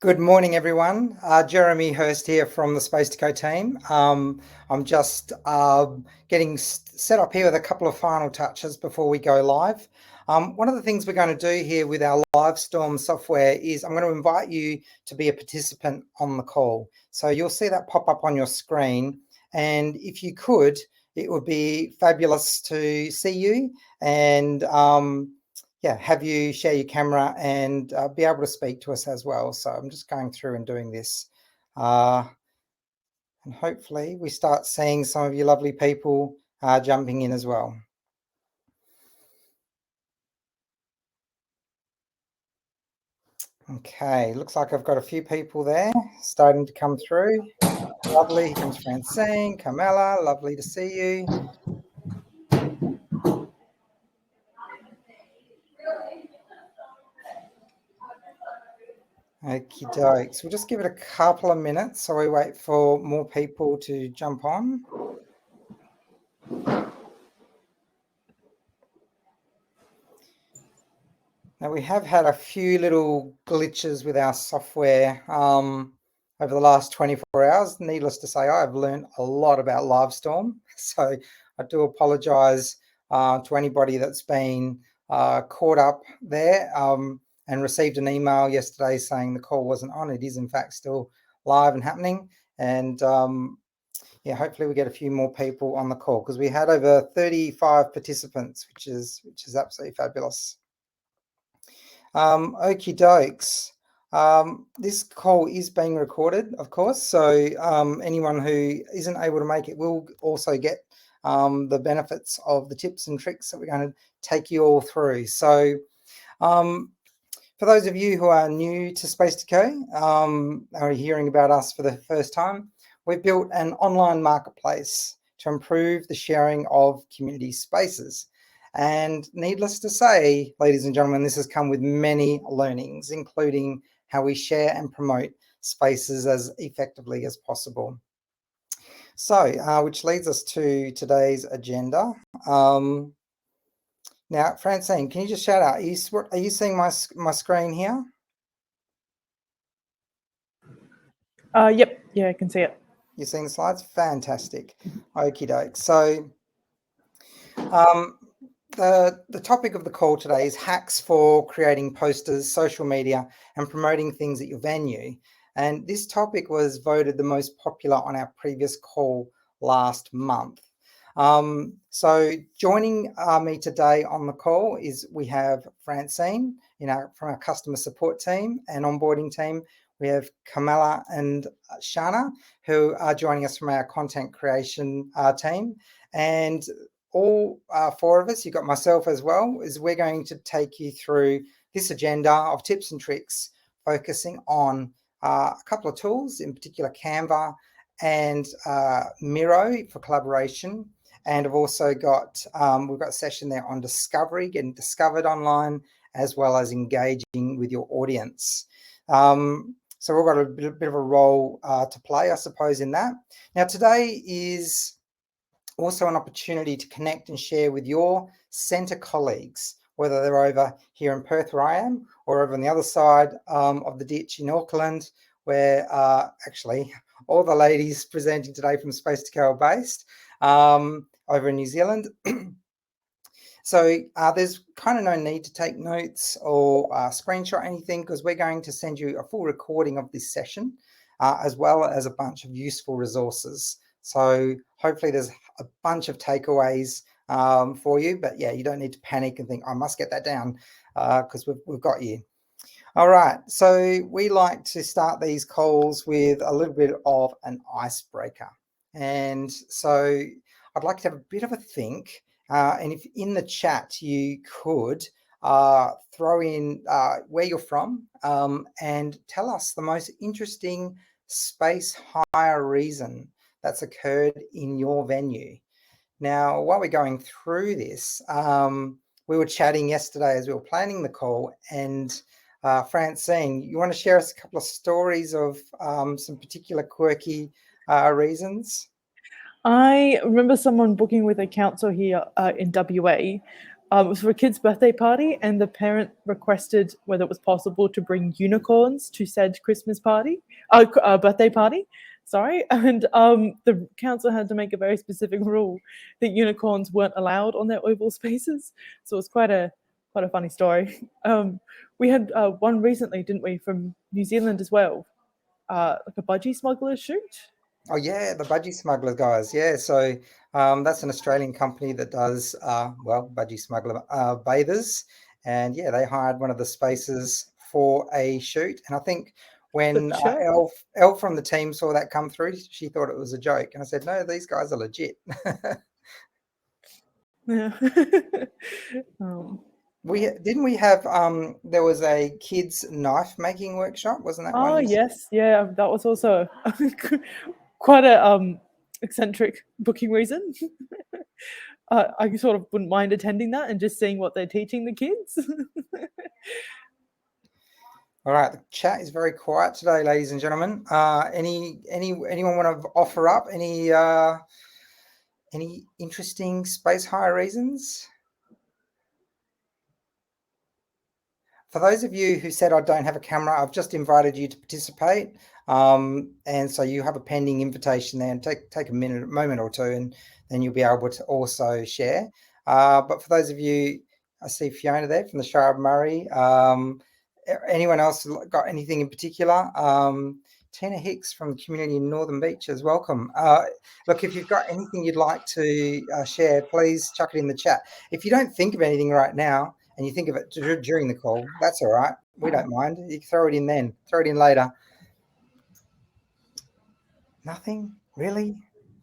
Good morning, everyone. Jeremy Hurst here from the SpacetoCo team. I'm just getting set up here with a couple of final touches before we go live. One of the things we're going to do here with our Livestorm software is I'm going to invite you to be a participant on the call. So you'll see that pop up on your screen. And if you could, it would be fabulous to see you and have you share your camera and be able to speak to us as well. So I'm just going through and doing this. And hopefully we start seeing some of you lovely people jumping in as well. Okay, looks like I've got a few people there starting to come through. Lovely, here comes Francine, Carmela, lovely to see you. Okie dokes. We'll just give it a couple of minutes so we wait for more people to jump on. Now we have had a few little glitches with our software over the last 24 hours. Needless to say, I've learned a lot about Livestorm. So I do apologise to anybody that's been caught up there and received an email yesterday saying the call wasn't on. It is in fact still live and happening. And hopefully we get a few more people on the call because we had over 35 participants, which is absolutely fabulous. Okie dokes. This call is being recorded, of course, so anyone who isn't able to make it will also get the benefits of the tips and tricks that we're going to take you all through. So for those of you who are new to SpacetoCo, are hearing about us for the first time, we've built an online marketplace to improve the sharing of community spaces. And needless to say, ladies and gentlemen, this has come with many learnings, including how we share and promote spaces as effectively as possible. So, which leads us to today's agenda. Now, Francine, can you just shout out? Are you seeing my screen here? Yep. Yeah, I can see it. You're seeing the slides? Fantastic. Okie doke. So, the topic of the call today is hacks for creating posters, social media, and promoting things at your venue. And this topic was voted the most popular on our previous call last month. So joining me today on the call is we have Francine, from our customer support team and onboarding team. We have Carmela and Shana, who are joining us from our content creation team. And all four of us, you've got myself as well, is we're going to take you through this agenda of tips and tricks, focusing on a couple of tools, in particular Canva and Miro for collaboration. And I've also got, we've got a session there on discovery, getting discovered online, as well as engaging with your audience. So we've got a bit of a role to play, I suppose, in that. Now, today is also an opportunity to connect and share with your centre colleagues, whether they're over here in Perth where I am or over on the other side of the ditch in Auckland, where actually all the ladies presenting today from SpacetoCo are based, over in New Zealand. So there's kind of no need to take notes or screenshot anything because we're going to send you a full recording of this session as well as a bunch of useful resources. So hopefully there's a bunch of takeaways for you, but yeah, you don't need to panic and think, I must get that down because we've got you. All right, so we like to start these calls with a little bit of an icebreaker. And so I'd like to have a bit of a think. And if in the chat you could throw in where you're from and tell us the most interesting space hire reason that's occurred in your venue. Now, while we're going through this, we were chatting yesterday as we were planning the call, and Francine, you want to share us a couple of stories of some particular quirky reasons? I remember someone booking with a council here in WA It was for a kid's birthday party, and the parent requested whether it was possible to bring unicorns to said Christmas party, birthday party. Sorry, and the council had to make a very specific rule that unicorns weren't allowed on their oval spaces. So it was quite a funny story. We had one recently, didn't we, from New Zealand as well, like a budgie smuggler shoot. Oh yeah, the budgie smuggler guys. Yeah, so that's an Australian company that does budgie smuggler bathers, and yeah, they hired one of the spaces for a shoot. And I think when Elle from the team saw that come through, she thought it was a joke, and I said, "No, these guys are legit." Yeah. We have there was a kids knife making workshop, wasn't that one? Oh yes, yeah, that was also quite a eccentric booking reason. I sort of wouldn't mind attending that and just seeing what they're teaching the kids. All right, the chat is very quiet today, ladies and gentlemen. Anyone want to offer up any interesting space hire reasons? For those of you who said I don't have a camera, I've just invited you to participate. And so you have a pending invitation there, and take a moment or two, and then you'll be able to also share. But for those of you, I see Fiona there from the Shire of Murray. Anyone else got anything in particular? Tina Hicks from the community in Northern Beaches, welcome. Look, if you've got anything you'd like to share, please chuck it in the chat. If you don't think of anything right now, and you think of it during the call, that's all right. We don't mind. You can throw it in then. Throw it in later. Nothing? Really?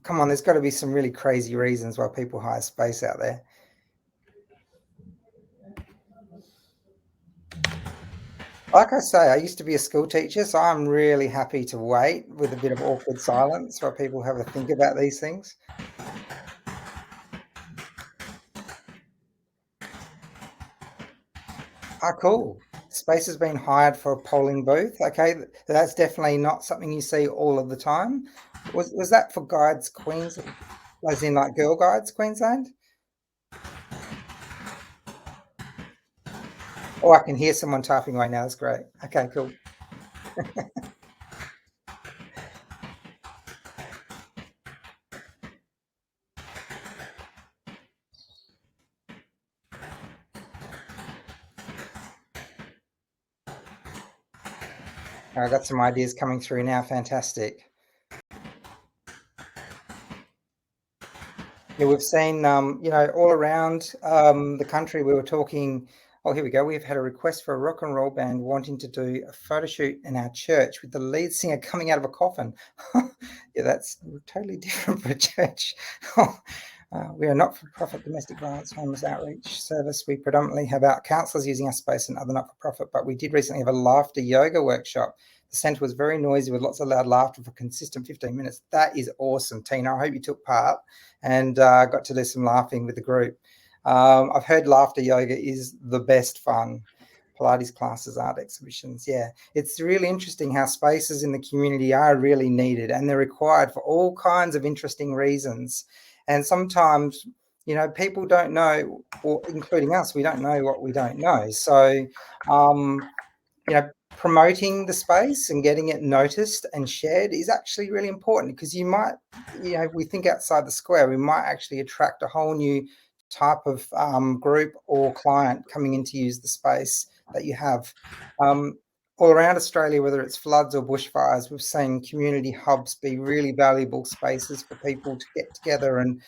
Come on, there's got to be some really crazy reasons why people hire space out there. Like I say, I used to be a school teacher, so I'm really happy to wait with a bit of awkward silence while people have a think about these things. Ah, cool. Space has been hired for a polling booth. Okay, that's definitely not something you see all of the time. Was that for Guides Queensland, as in like Girl Guides Queensland? Oh, I can hear someone typing right now. That's great. Okay, cool. I got some ideas coming through now. Fantastic. Yeah, we've seen, all around the country. We were talking. Oh, here we go. We've had a request for a rock and roll band wanting to do a photo shoot in our church with the lead singer coming out of a coffin. Yeah, that's totally different for a church. We are not-for-profit domestic violence homeless outreach service. We predominantly have our counsellors using our space and other not-for-profit, but we did recently have a laughter yoga workshop. The centre was very noisy with lots of loud laughter for consistent 15 minutes. That is awesome, Tina. I hope you took part and got to do some laughing with the group. I've heard laughter yoga is the best fun. Pilates classes, art exhibitions. Yeah, it's really interesting how spaces in the community are really needed, and they're required for all kinds of interesting reasons. And sometimes, people don't know, or including us, we don't know what we don't know. So, promoting the space and getting it noticed and shared is actually really important, because you might, if we think outside the square, we might actually attract a whole new type of group or client coming in to use the space that you have. All around Australia, whether it's floods or bushfires, we've seen community hubs be really valuable spaces for people to get together. And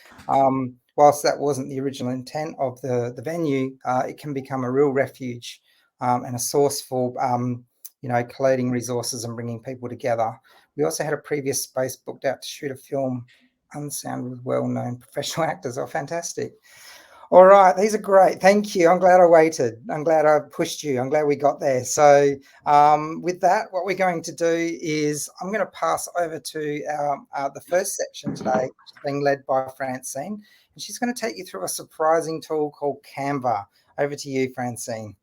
whilst that wasn't the original intent of the venue, it can become a real refuge and a source for collating resources and bringing people together. We also had a previous space booked out to shoot a film, Unsound, with well-known professional actors. Oh, fantastic. All right, these are great. Thank you. I'm glad I waited. I'm glad I pushed you. I'm glad we got there. So with that, what we're going to do is I'm going to pass over to the first section today, which is being led by Francine. And she's going to take you through a surprising tool called Canva. Over to you, Francine.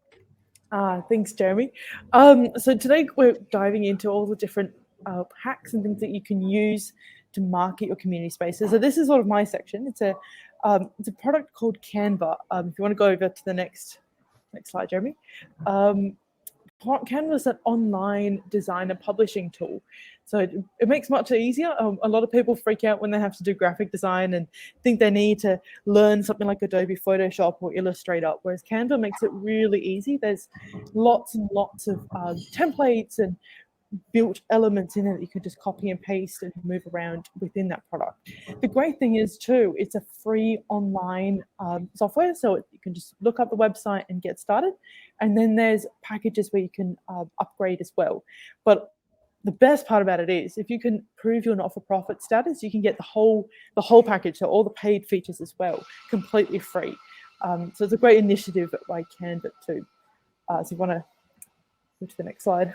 Thanks, Jeremy. So today we're diving into all the different hacks and things that you can use to market your community spaces. So this is sort of my section. It's a It's a product called Canva. If you want to go over to the next slide, Jeremy. Canva is an online design and publishing tool. So it makes much easier. A lot of people freak out when they have to do graphic design and think they need to learn something like Adobe Photoshop or Illustrator, whereas Canva makes it really easy. There's lots and lots of templates and built elements in it that you can just copy and paste and move around within that product. The great thing is too, it's a free online software, so you can just look up the website and get started. And then there's packages where you can upgrade as well. But the best part about it is if you can prove your not-for-profit status, you can get the whole package, so all the paid features as well, completely free. So it's a great initiative by Canva too. So you want to go to the next slide.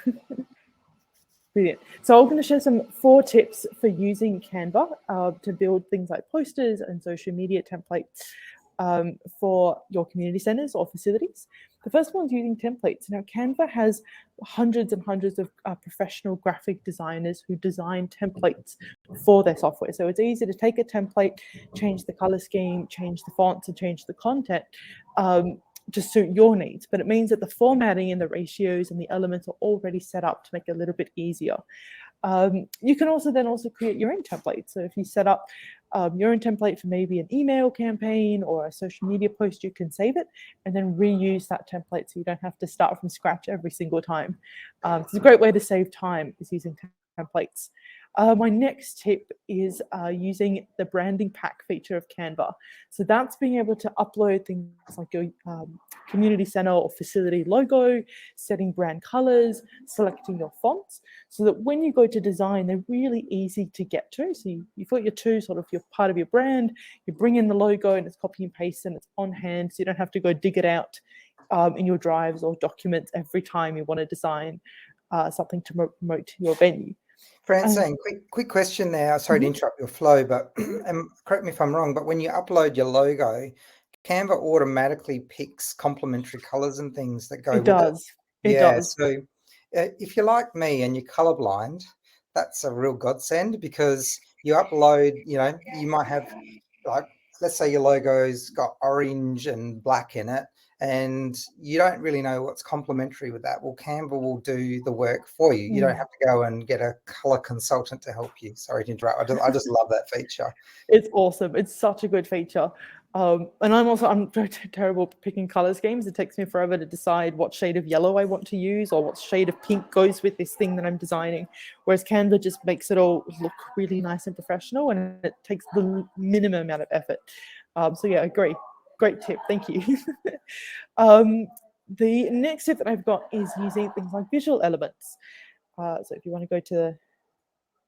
Brilliant. So I'm going to share some 4 tips for using Canva to build things like posters and social media templates for your community centers or facilities. The first one's using templates. Now, Canva has hundreds and hundreds of professional graphic designers who design templates for their software. So it's easy to take a template, change the color scheme, change the fonts, and change the content to suit your needs. But it means that the formatting and the ratios and the elements are already set up to make it a little bit easier. You can also create your own template. So if you set up your own template for maybe an email campaign or a social media post, you can save it and then reuse that template so you don't have to start from scratch every single time. It's a great way to save time is using templates. My next tip is using the branding pack feature of Canva. So that's being able to upload things like your community center or facility logo, setting brand colors, selecting your fonts, so that when you go to design, they're really easy to get to. So you've got your part of your brand, you bring in the logo and it's copy and paste and it's on hand, so you don't have to go dig it out in your drives or documents every time you want to design something to promote your venue. Francine, quick question there. Sorry to interrupt your flow, but correct me if I'm wrong, but when you upload your logo, Canva automatically picks complementary colors and things that go with it. It does. So if you're like me and you're colorblind, that's a real godsend, because you upload, you might have, like, let's say your logo's got orange and black in it, and you don't really know what's complementary with that. Well, Canva will do the work for you. You don't have to go and get a color consultant to help you. Sorry to interrupt. I just love that feature. It's awesome. It's such a good feature. And I'm terrible at picking color schemes. It takes me forever to decide what shade of yellow I want to use or what shade of pink goes with this thing that I'm designing. Whereas Canva just makes it all look really nice and professional, and it takes the minimum amount of effort. So yeah, great tip. Thank you. The next tip that I've got is using things like visual elements. So if you want to go to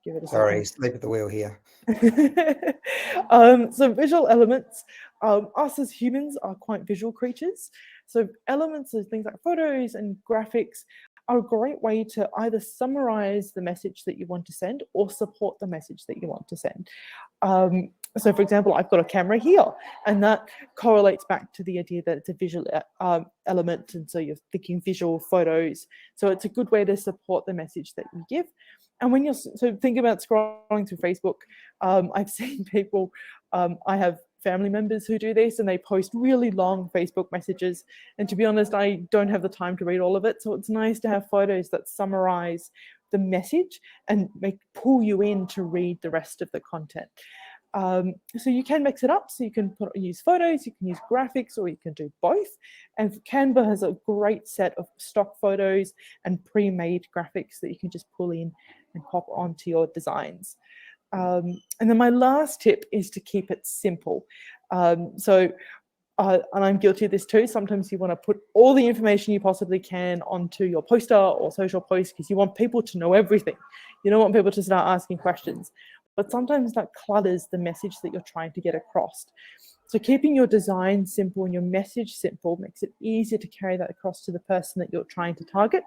give it a Sorry, second. sleep at the wheel here. So visual elements, us as humans are quite visual creatures. So elements of things like photos and graphics are a great way to either summarize the message that you want to send or support the message that you want to send. So for example, I've got a camera here, and that correlates back to the idea that it's a visual element, and so you're thinking visual photos. So it's a good way to support the message that you give. And when think about scrolling through Facebook, I've seen people, I have family members who do this, and they post really long Facebook messages. And to be honest, I don't have the time to read all of it. So it's nice to have photos that summarize the message and pull you in to read the rest of the content. So you can mix it up. So you can use photos, you can use graphics, or you can do both. And Canva has a great set of stock photos and pre-made graphics that you can just pull in and pop onto your designs. And then my last tip is to keep it simple. And I'm guilty of this too. Sometimes you want to put all the information you possibly can onto your poster or social post because you want people to know everything. You don't want people to start asking questions. But sometimes that clutters the message that you're trying to get across. So keeping your design simple and your message simple makes it easier to carry that across to the person that you're trying to target,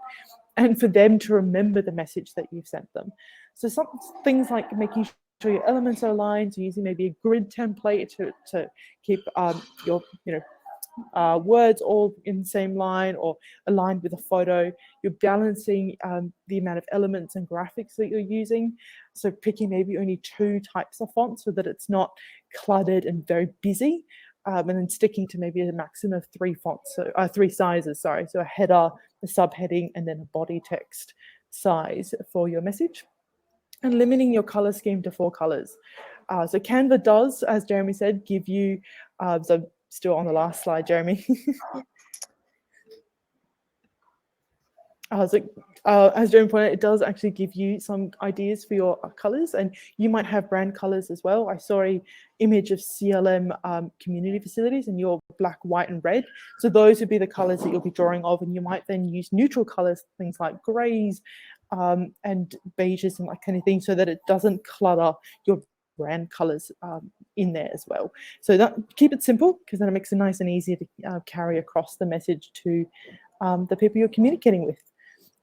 and for them to remember the message that you've sent them. So some things like making sure your elements are aligned, so using maybe a grid template to keep your words all in the same line or aligned with a photo. You're balancing the amount of elements and graphics that you're using. So picking maybe only 2 types of fonts so that it's not cluttered and very busy. And then sticking to maybe a maximum of 3 fonts, so 3 sizes, sorry. So a header, a subheading, and then a body text size for your message. And limiting your color scheme to 4 colors. So Canva does, as Jeremy said, give you, so still on the last slide, Jeremy. As Jeremy pointed out, it does actually give you some ideas for your colors, and you might have brand colors as well. I saw an image of CLM community facilities, and you're black, white, and red. So those would be the colors that you'll be drawing of, and you might then use neutral colors, things like grays and beiges and that kind of thing, so that it doesn't clutter your brand colors in there as well. So that keep it simple, because then it makes it nice and easy to carry across the message to the people you're communicating with.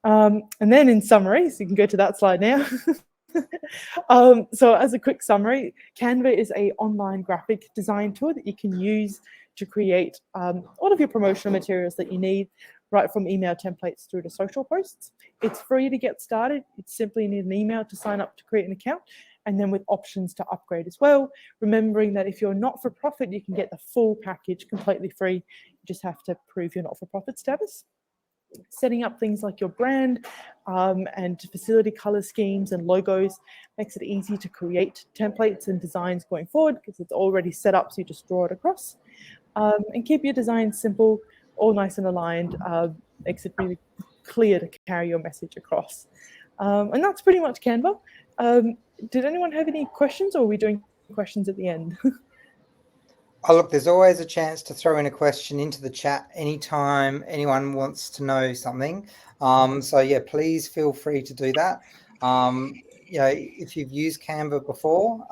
And then in summary, so you can go to that slide now. So as a quick summary, Canva is an online graphic design tool that you can use to create all of your promotional materials that you need, right from email templates through to social posts. It's free to get started. You simply need an email to sign up to create an account, and then with options to upgrade as well. Remembering that if you're not for profit, you can get the full package completely free. You just have to prove your not for profit status. Setting up things like your brand and facility color schemes and logos makes it easy to create templates and designs going forward, because it's already set up, so you just draw it across. And keep your design simple, all nice and aligned, makes it really clear to carry your message across. And that's pretty much Canva. Did anyone have any questions, or are we doing questions at the end? Oh, look, there's always a chance to throw in a question into the chat anytime anyone wants to know something. So yeah, please feel free to do that. You know, if you've used Canva before,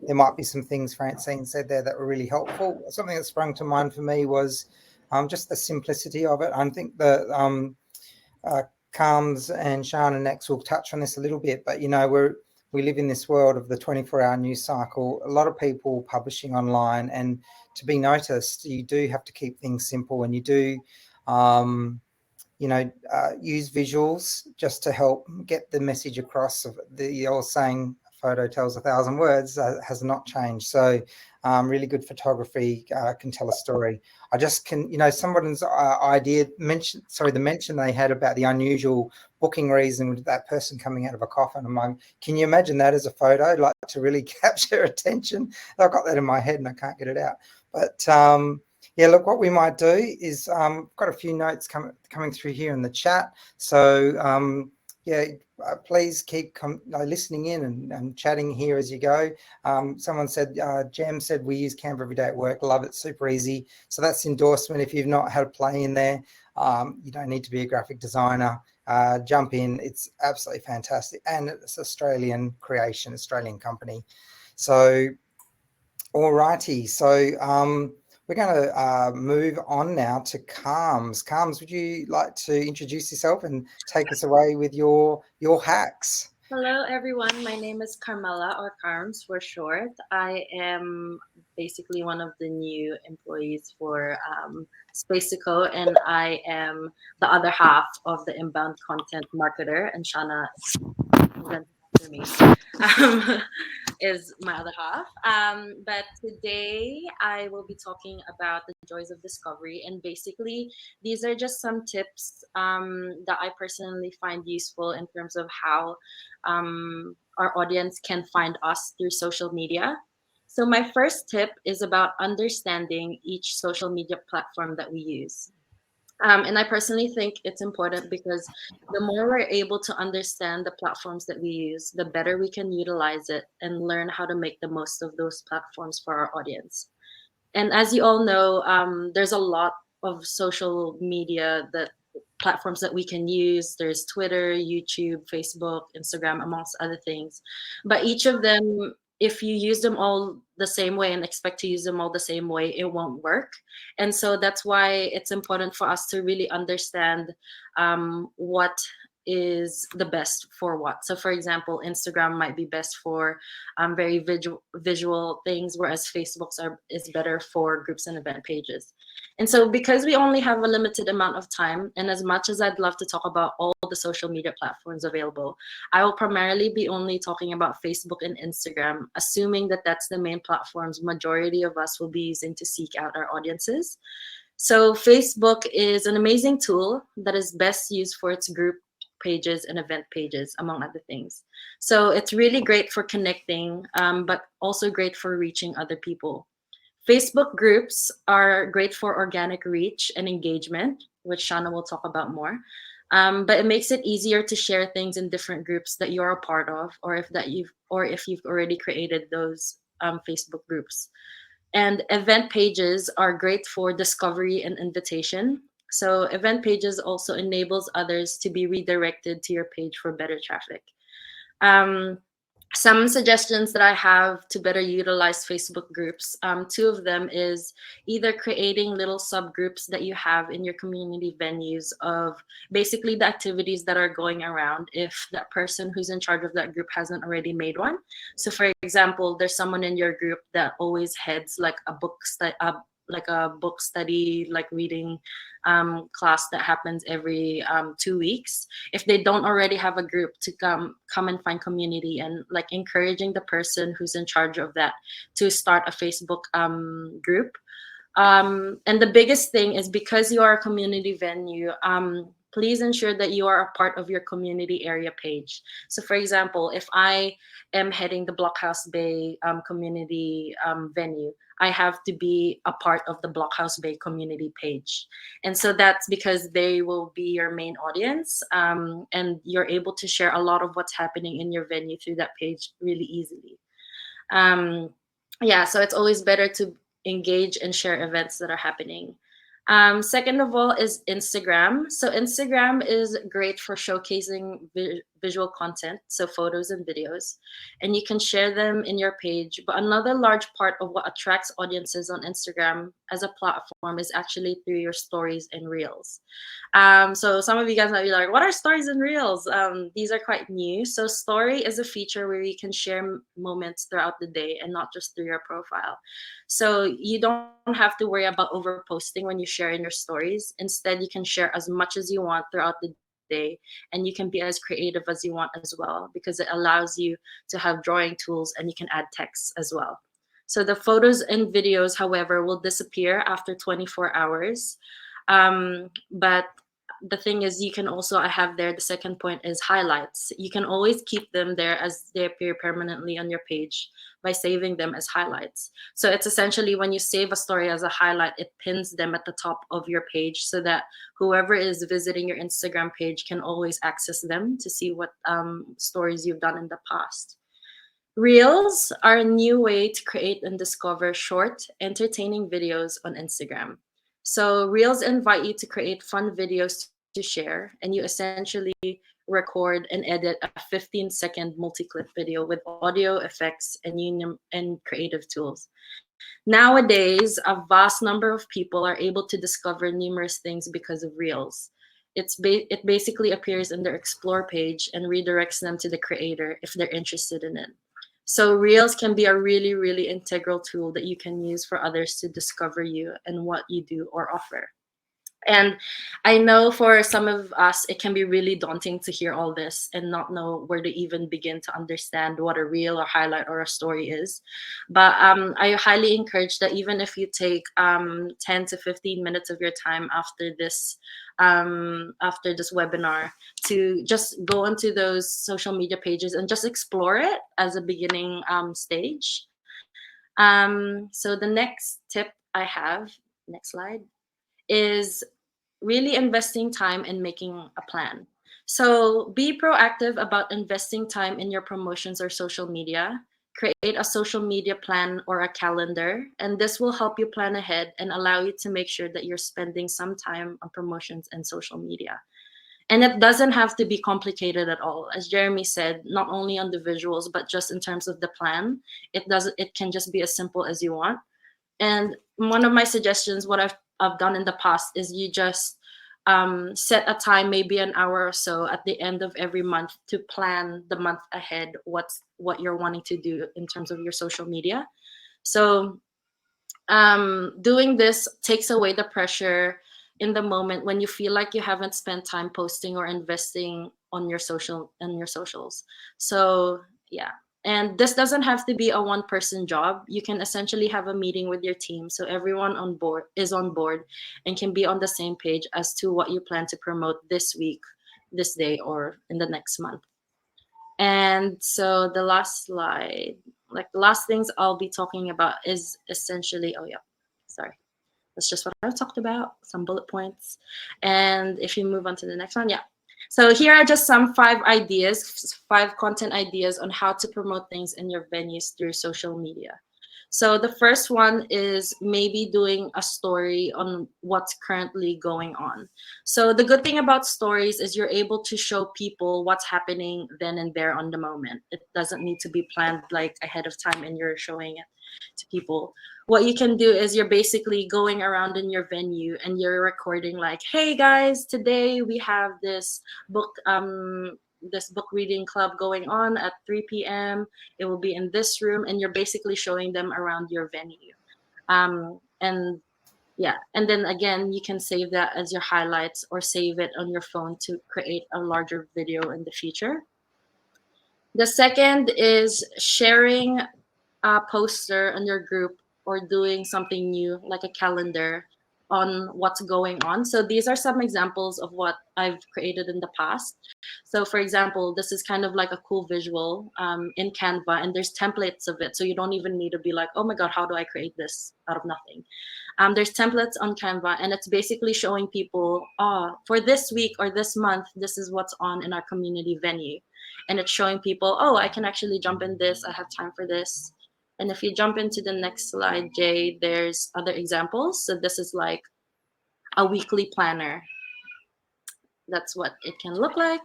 there might be some things Francine said there that were really helpful. Something that sprung to mind for me was just the simplicity of it. I think that Carms and Shana next will touch on this a little bit, but you know, we live in this world of the 24-hour news cycle, a lot of people publishing online, and to be noticed, you do have to keep things simple, and you do, you know, use visuals just to help get the message across. Of the old saying, photo tells 1,000 words, has not changed. So really good photography can tell a story. I just can, you know, someone's idea mention, sorry, the mention they had about the unusual booking reason with that person coming out of a coffin. I'm like, can you imagine that as a photo, like to really capture attention? I've got that in my head and I can't get it out. But yeah, look, what we might do is got a few notes coming through here in the chat. So yeah, please keep listening in and chatting here as you go. Someone said, Jem said, we use Canva every day at work. Love it, super easy. So that's endorsement. If you've not had a play in there, you don't need to be a graphic designer. Jump in. It's absolutely fantastic. And it's Australian creation, Australian company. So, all righty. So we're going to move on now to Carms. Carms, would you like to introduce yourself and take us away with your hacks? Hello, everyone. My name is Carmela, or Carms for short. I am basically one of the new employees for SpacetoCo, and I am the other half of the inbound content marketer, and Shana after me is my other half. But today I will be talking about the joys of discovery, and basically these are just some tips that I personally find useful in terms of how our audience can find us through social media. So my first tip is about understanding each social media platform that we use. And I personally think it's important because the more we're able to understand the platforms that we use, the better we can utilize it and learn how to make the most of those platforms for our audience. And as you all know, there's a lot of social media platforms that we can use. There's Twitter, YouTube, Facebook, Instagram, amongst other things. But each of them, if you use them all the same way and expect to use them all the same way, it won't work. And so that's why it's important for us to really understand what is the best for what. So for example, Instagram might be best for very visual things, whereas is better for groups and event pages. And so because we only have a limited amount of time, and as much as I'd love to talk about all the social media platforms available, I will primarily be only talking about Facebook and Instagram, assuming that that's the main platforms majority of us will be using to seek out our audiences. So Facebook is an amazing tool that is best used for its group pages and event pages, among other things. So it's really great for connecting, but also great for reaching other people. Facebook groups are great for organic reach and engagement, which Shana will talk about more. But it makes it easier to share things in different groups that you're a part of, or if you've already created those Facebook groups. And event pages are great for discovery and invitation. So event pages also enables others to be redirected to your page for better traffic. Um, some suggestions that I have to better utilize Facebook groups, two of them is either creating little subgroups that you have in your community venues of basically the activities that are going around if that person who's in charge of that group hasn't already made one. So for example, there's someone in your group that always heads like a book study, like reading class that happens every 2 weeks. If they don't already have a group to come and find community, and like encouraging the person who's in charge of that to start a Facebook group. And the biggest thing is, because you are a community venue, please ensure that you are a part of your community area page. So for example, if I am heading the Blockhouse Bay community venue, I have to be a part of the Blockhouse Bay community page. And so that's because they will be your main audience, and you're able to share a lot of what's happening in your venue through that page really easily. Yeah, so it's always better to engage and share events that are happening. Second of all is Instagram. So Instagram is great for showcasing visual content, so photos and videos, and you can share them in your page. But another large part of what attracts audiences on Instagram as a platform is actually through your stories and reels. So some of you guys might be like, what are stories and reels? These are quite new. So story is a feature where you can share moments throughout the day and not just through your profile. So you don't have to worry about over posting when you share in your stories. Instead, you can share as much as you want throughout the day, and you can be as creative as you want as well, because it allows you to have drawing tools and you can add text as well. So the photos and videos, however, will disappear after 24 hours. But the thing is, you can also, I have there, the second point is highlights. You can always keep them there as they appear permanently on your page by saving them as highlights. So it's essentially, when you save a story as a highlight, it pins them at the top of your page so that whoever is visiting your Instagram page can always access them to see what stories you've done in the past. Reels are a new way to create and discover short, entertaining videos on Instagram. So Reels invite you to create fun videos to share, and you essentially record and edit a 15-second multi-clip video with audio effects and creative tools. Nowadays, a vast number of people are able to discover numerous things because of Reels. It basically appears in their Explore page and redirects them to the creator if they're interested in it. So Reels can be a really, really integral tool that you can use for others to discover you and what you do or offer. And I know for some of us, it can be really daunting to hear all this and not know where to even begin to understand what a reel or highlight or a story is. But I highly encourage that even if you take 10 to 15 minutes of your time after this webinar, to just go into those social media pages and just explore it as a beginning stage. So the next tip I have, next slide, is really investing time in making a plan. So be proactive about investing time in your promotions or social media. Create a social media plan or a calendar, and this will help you plan ahead and allow you to make sure that you're spending some time on promotions and social media. And it doesn't have to be complicated at all. As Jeremy said, not only on the visuals, but just in terms of the plan, it can just be as simple as you want. And one of my suggestions, what I've done in the past, is you just set a time, maybe an hour or so at the end of every month to plan the month ahead, what you're wanting to do in terms of your social media. So doing this takes away the pressure in the moment when you feel like you haven't spent time posting or investing on your socials. So yeah, and this doesn't have to be a one person job. You can essentially have a meeting with your team so everyone on board and can be on the same page as to what you plan to promote this week, this day, or in the next month. And so the last slide, like the last things I'll be talking about is essentially, oh yeah, sorry. That's just what I talked about, some bullet points. And if you move on to the next one, yeah. So here are just some 5 content ideas on how to promote things in your venues through social media. So the first one is maybe doing a story on what's currently going on. So the good thing about stories is you're able to show people what's happening then and there on the moment. It doesn't need to be planned like ahead of time and you're showing it to people. What you can do is you're basically going around in your venue and you're recording like, hey guys, today we have this book reading club going on at 3 p.m. It will be in this room, and you're basically showing them around your venue. And yeah, and then again, you can save that as your highlights or save it on your phone to create a larger video in the future. The second is sharing a poster on your group or doing something new like a calendar on what's going on. So these are some examples of what I've created in the past. So for example, this is kind of like a cool visual in Canva, and there's templates of it. So you don't even need to be like, oh my God, how do I create this out of nothing? There's templates on Canva, and it's basically showing people, for this week or this month, this is what's on in our community venue. And it's showing people, oh, I can actually jump in this. I have time for this. And if you jump into the next slide, Jay, there's other examples. So this is like a weekly planner. That's what it can look like.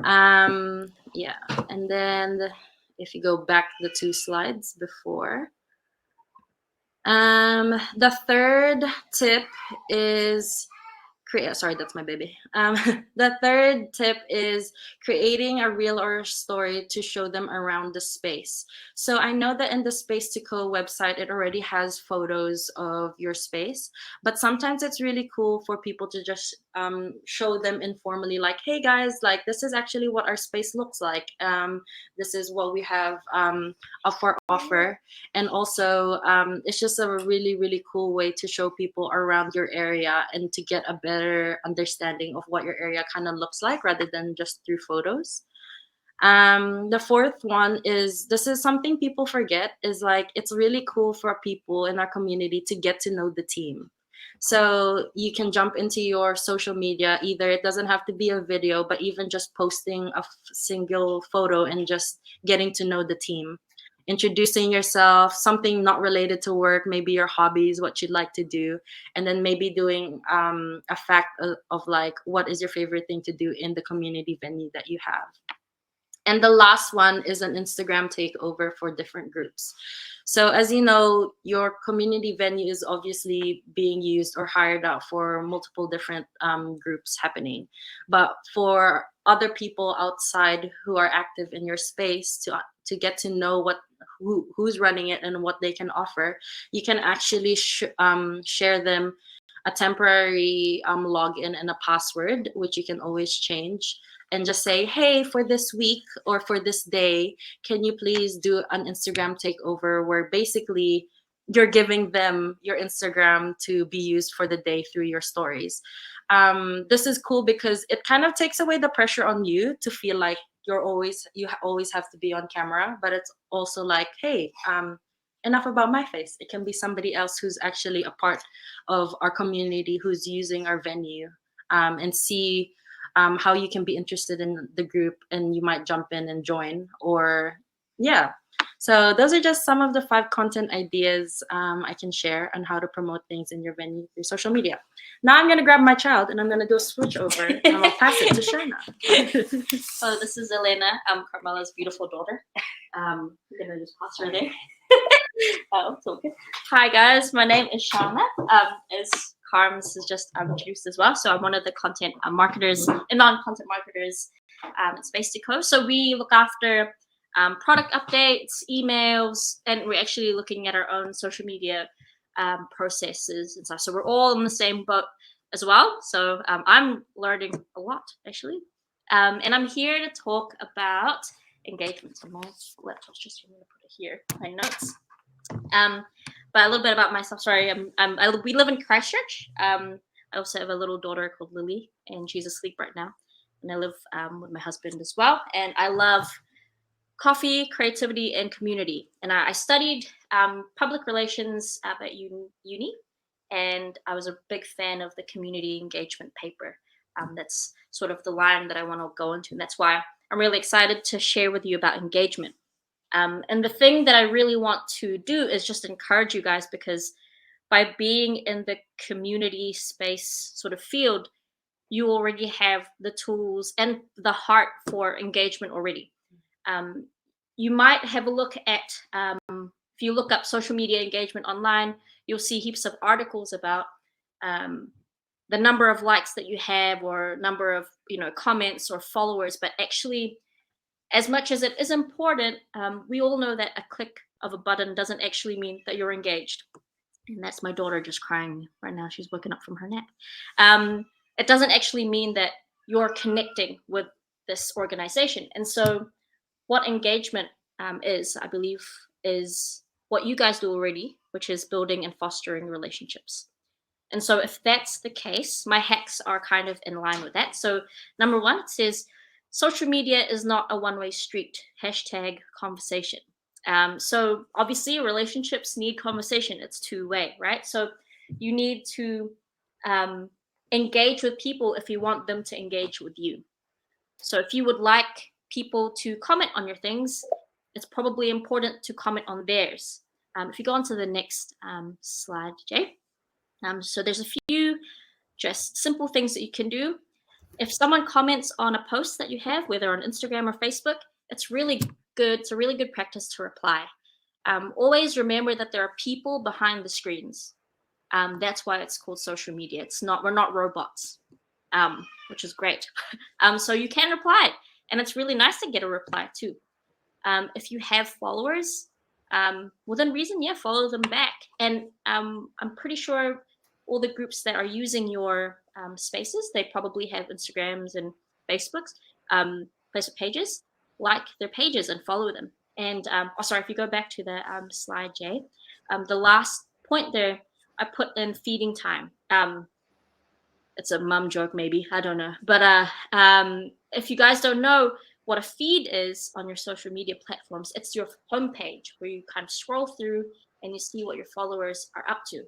Yeah, and then if you go back the 2 slides before, the third tip is sorry, that's my baby. The third tip is creating a reel or a story to show them around the space. So I know that in the SpacetoCo website, it already has photos of your space, but sometimes it's really cool for people to just show them informally, like, hey guys, like this is actually what our space looks like. This is what we have for offer. And also it's just a really, really cool way to show people around your area and to get a better understanding of what your area kind of looks like rather than just through photos. The fourth one is, this is something people forget, is like it's really cool for people in our community to get to know the team. So you can jump into your social media, either it doesn't have to be a video, but even just posting a single photo and just getting to know the team, introducing yourself, something not related to work, maybe your hobbies, what you'd like to do, and then maybe doing a fact of like, what is your favorite thing to do in the community venue that you have. And the last one is an Instagram takeover for different groups. So as you know, your community venue is obviously being used or hired out for multiple different groups happening. But for other people outside who are active in your space to get to know who's running it and what they can offer, you can actually share them a temporary login and a password, which you can always change, and just say, hey, for this week or for this day, can you please do an Instagram takeover, where basically you're giving them your Instagram to be used for the day through your stories. This is cool because it kind of takes away the pressure on you to feel like you always have to be on camera, but it's also like, hey, enough about my face. It can be somebody else who's actually a part of our community, who's using our venue, and see how you can be interested in the group, and you might jump in and join. Or yeah, so those are just some of the 5 content ideas I can share on how to promote things in your venue through social media. Now I'm gonna grab my child and I'm gonna do a switch over and I'll pass it to Shana. So this is Elena, Carmela's beautiful daughter. I'm gonna just pass her there. Oh, it's okay. Hi guys, my name is Shana. As Carms is just introduced as well. So I'm one of the content marketers and non-content marketers at SpacetoCo. So we look after product updates, emails, and we're actually looking at our own social media processes and stuff. So we're all in the same boat as well. So I'm learning a lot, actually. And I'm here to talk about engagement. So my laptop's just, I'm going to put it here, my notes. But a little bit about myself. Sorry, we live in Christchurch. I also have a little daughter called Lily, and she's asleep right now. And I live with my husband as well. And I love coffee, creativity, and community. And I studied public relations at uni, and I was a big fan of the community engagement paper. That's sort of the line that I want to go into. And that's why I'm really excited to share with you about engagement. And the thing that I really want to do is just encourage you guys, because by being in the community space sort of field, you already have the tools and the heart for engagement already. You might have a look at, if you look up social media engagement online, you'll see heaps of articles about the number of likes that you have, or number of comments or followers. But actually, as much as it is important, we all know that a click of a button doesn't actually mean that you're engaged. And that's my daughter just crying right now. She's woken up from her nap. It doesn't actually mean that you're connecting with this organization. And so what engagement is, I believe, is what you guys do already, which is building and fostering relationships. And so if that's the case, my hacks are kind of in line with that. So number one, it says, social media is not a one-way street, #conversation. So obviously relationships need conversation. It's two-way, right? So you need to engage with people if you want them to engage with you. So if you would like people to comment on your things, it's probably important to comment on theirs. If you go on to the next slide, Jay. So there's a few just simple things that you can do. If someone comments on a post that you have, whether on Instagram or Facebook, it's really good. It's a really good practice to reply. Always remember that there are people behind the screens. That's why it's called social media. We're not robots, which is great. So you can reply, and it's really nice to get a reply too. If you have followers, within reason, follow them back. And I'm pretty sure all the groups that are using your spaces, they probably have Instagrams and Facebooks, Facebook pages. Like their pages and follow them. And sorry, if you go back to the slide, Jay, the last point there, I put in feeding time. It's a mum joke, maybe, I don't know. But if you guys don't know what a feed is on your social media platforms, it's your homepage where you kind of scroll through and you see what your followers are up to.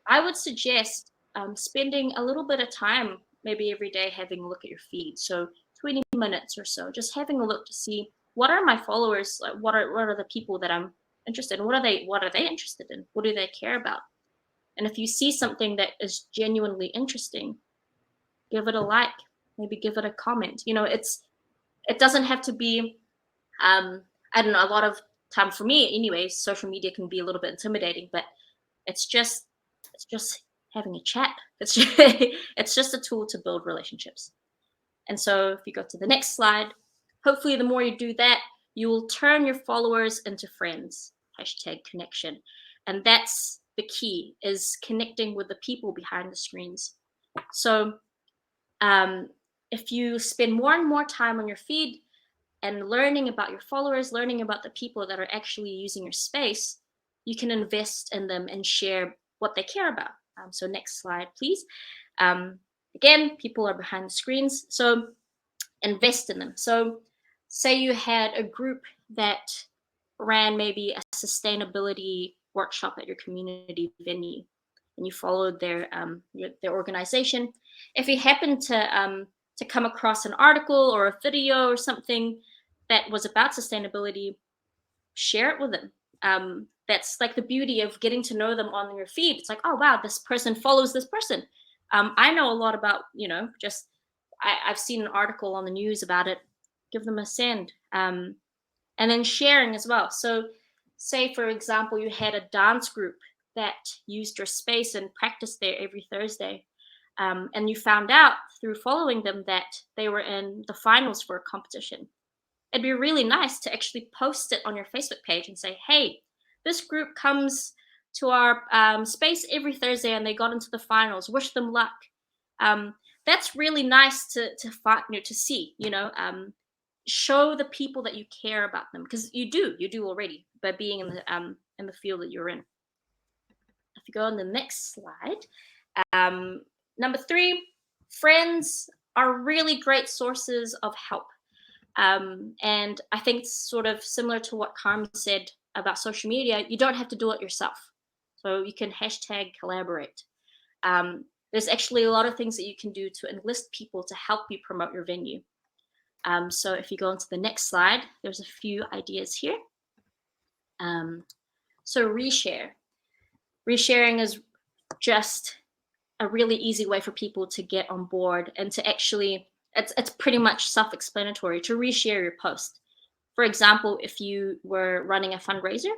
I would suggest spending a little bit of time, maybe every day, having a look at your feed. So 20 minutes or so, just having a look to see what are my followers, like what are the people that I'm interested in, what are they interested in, what do they care about? And if you see something that is genuinely interesting, give it a like, maybe give it a comment. It doesn't have to be, I don't know, a lot of time for me anyways, social media can be a little bit intimidating, but it's just having a chat. It's just a tool to build relationships. And so if you go to the next slide, hopefully the more you do that, you will turn your followers into friends, #connection. And that's the key, is connecting with the people behind the screens. So if you spend more and more time on your feed and learning about your followers, learning about the people that are actually using your space, you can invest in them and share what they care about. So next slide, please. Again, people are behind the screens, so invest in them. So say you had a group that ran maybe a sustainability workshop at your community venue, and you followed their organization. If you happen to come across an article or a video or something that was about sustainability, share it with them. That's like the beauty of getting to know them on your feed. It's like, oh wow, this person follows this person. I know a lot about, I've seen an article on the news about it. Give them a send. And then sharing as well. So say, for example, you had a dance group that used your space and practiced there every Thursday, and you found out through following them that they were in the finals for a competition, it'd be really nice to actually post it on your Facebook page and say, hey, this group comes to our space every Thursday and they got into the finals. Wish them luck. That's really nice to see, show the people that you care about them, because you do already by being in the field that you're in. If you go on the next slide, number 3, friends are really great sources of help. And I think it's sort of similar to what Carmen said about social media. You don't have to do it yourself. So you can hashtag collaborate. There's actually a lot of things that you can do to enlist people to help you promote your venue. So if you go on to the next slide, there's a few ideas here. So reshare. Resharing is just a really easy way for people to get on board and to actually, it's pretty much self-explanatory to reshare your post. For example, if you were running a fundraiser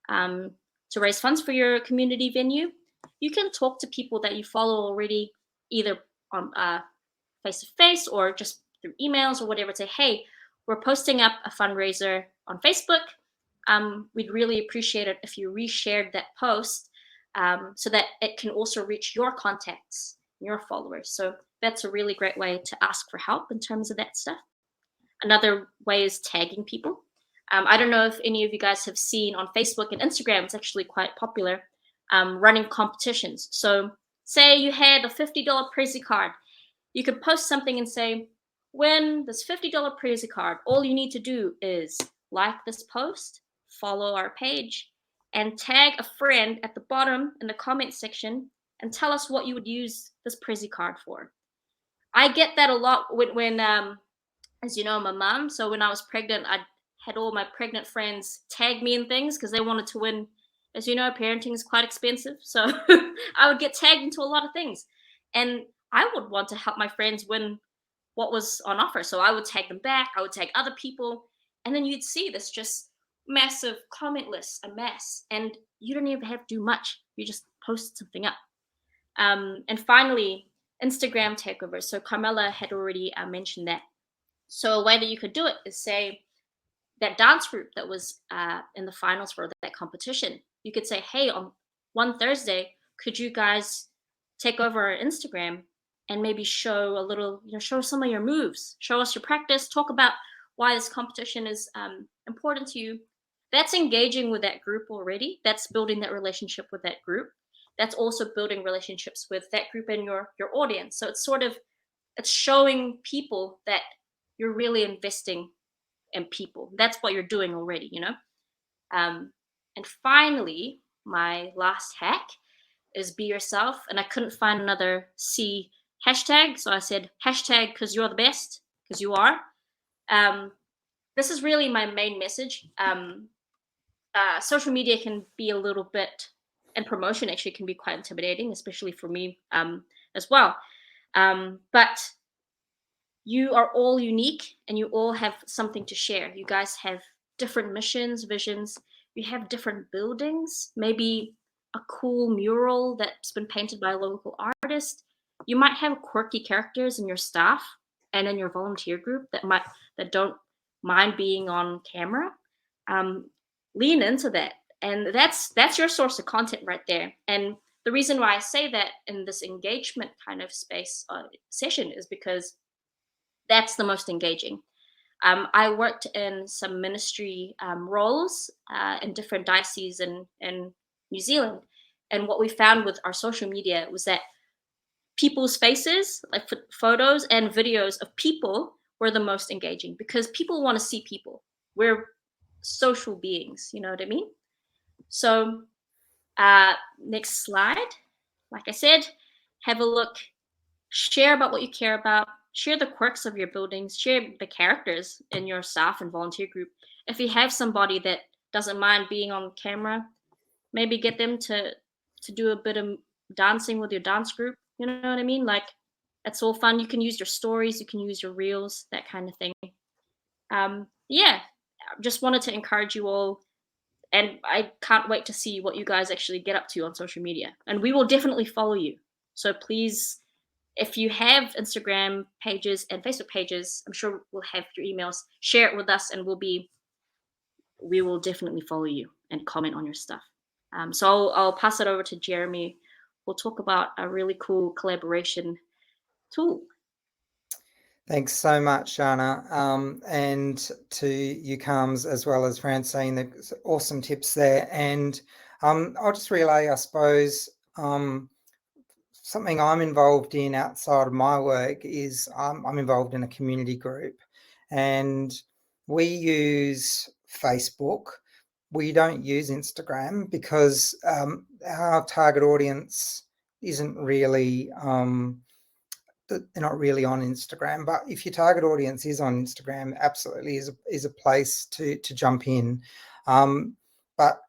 to raise funds for your community venue, you can talk to people that you follow already, either on face-to-face or just through emails or whatever, say, hey, we're posting up a fundraiser on Facebook. We'd really appreciate it if you reshared that post so that it can also reach your contacts, your followers. So that's a really great way to ask for help in terms of that stuff. Another way is tagging people. I don't know if any of you guys have seen on Facebook and Instagram, it's actually quite popular, running competitions. So say you had a $50 Prezi card. You could post something and say, win this $50 Prezi card, all you need to do is like this post, follow our page, and tag a friend at the bottom in the comment section and tell us what you would use this Prezi card for. I get that a lot when as you know, I'm a mom. So when I was pregnant, I had all my pregnant friends tag me in things because they wanted to win. As you know, parenting is quite expensive. So I would get tagged into a lot of things. And I would want to help my friends win what was on offer. So I would tag them back. I would tag other people. And then you'd see this just massive comment list, a mess. And you don't even have to do much. You just post something up. And finally, Instagram takeovers. So Carmela had already mentioned that. So a way that you could do it is say that dance group that was in the finals for that competition. You could say, hey, on one Thursday, could you guys take over our Instagram and maybe show a little, show some of your moves, show us your practice, talk about why this competition is important to you. That's engaging with that group already. That's building that relationship with that group. That's also building relationships with that group and your audience. So it's showing people that you're really investing in people. That's what you're doing already, And finally, my last hack is be yourself. And I couldn't find another C hashtag. So I said hashtag because you're the best, because you are. This is really my main message. Social media can be a little bit, and promotion actually can be quite intimidating, especially for me as well. But you are all unique and you all have something to share. You guys have different missions, visions. You have different buildings, maybe a cool mural that's been painted by a local artist. You might have quirky characters in your staff and in your volunteer group that don't mind being on camera. Lean into that. And that's your source of content right there. And the reason why I say that in this engagement kind of space session is because that's the most engaging. I worked in some ministry roles in different dioceses in New Zealand. And what we found with our social media was that people's faces, like photos and videos of people, were the most engaging because people want to see people. We're social beings, you know what I mean? So next slide. Like I said, have a look, share about what you care about, share the quirks of your buildings, share the characters in your staff and volunteer group. If you have somebody that doesn't mind being on camera, maybe get them to do a bit of dancing with your dance group. You know what I mean? Like, it's all fun. You can use your stories, you can use your reels, that kind of thing. Yeah, just wanted to encourage you all And I can't wait to see what you guys actually get up to on social media. And we will definitely follow you. So please, if you have Instagram pages and Facebook pages, I'm sure we'll have your emails. Share it with us, and we will definitely follow you and comment on your stuff. So I'll pass it over to Jeremy. We'll talk about a really cool collaboration tool. Thanks so much, Shana, and to you, Carms, as well as Francine. There's awesome tips there. And I'll just relay, I suppose, something I'm involved in outside of my work is I'm involved in a community group, and we use Facebook. We don't use Instagram because our target audience isn't really they're not really on Instagram. But if your target audience is on Instagram, absolutely is a place to jump in. But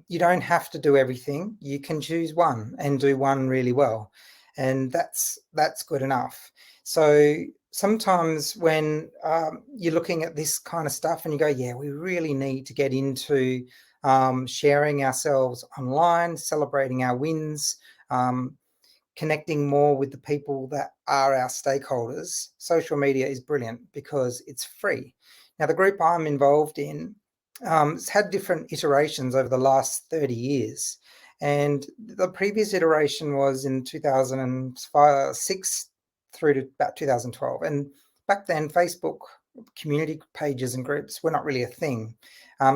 you don't have to do everything. You can choose one and do one really well, and that's good enough. So sometimes when you're looking at this kind of stuff and you go, yeah, we really need to get into sharing ourselves online, celebrating our wins, connecting more with the people that are our stakeholders, social media is brilliant because it's free. Now, the group I'm involved in has had different iterations over the last 30 years. And the previous iteration was in 2006 through to about 2012. And back then, Facebook community pages and groups were not really a thing.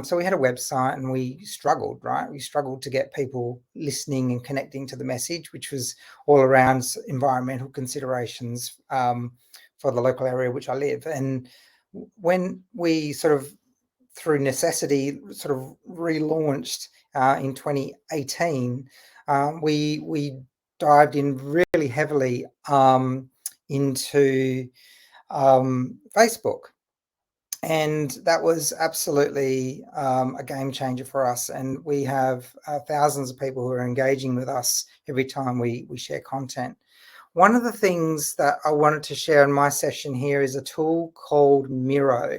So we had a website and we struggled, right? We struggled to get people listening and connecting to the message, which was all around environmental considerations for the local area which I live. And when we sort of, through necessity, sort of relaunched in 2018, we dived in really heavily into Facebook. And that was absolutely a game changer for us. And we have thousands of people who are engaging with us every time we share content. One of the things that I wanted to share in my session here is a tool called Miro.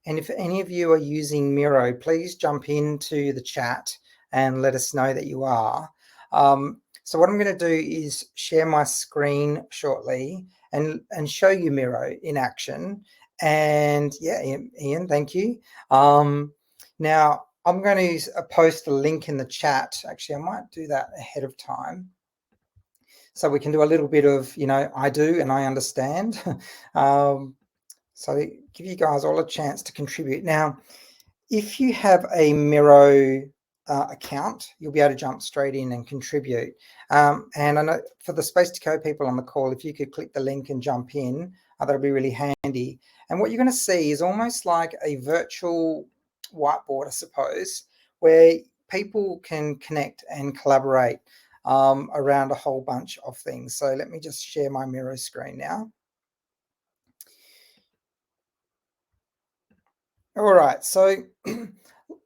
And if any of you are using Miro, please jump into the chat and let us know that you are. So what I'm going to do is share my screen shortly and show you Miro in action. And yeah, Ian, thank you. Now, I'm going to post a link in the chat. Actually, I might do that ahead of time, so we can do a little bit of, I do and I understand. So give you guys all a chance to contribute. Now, if you have a Miro account, you'll be able to jump straight in and contribute. And I know for the SpacetoCo people on the call, if you could click the link and jump in, that'll be really handy. And what you're going to see is almost like a virtual whiteboard, I suppose, where people can connect and collaborate around a whole bunch of things. So let me just share my Miro screen now. All right, so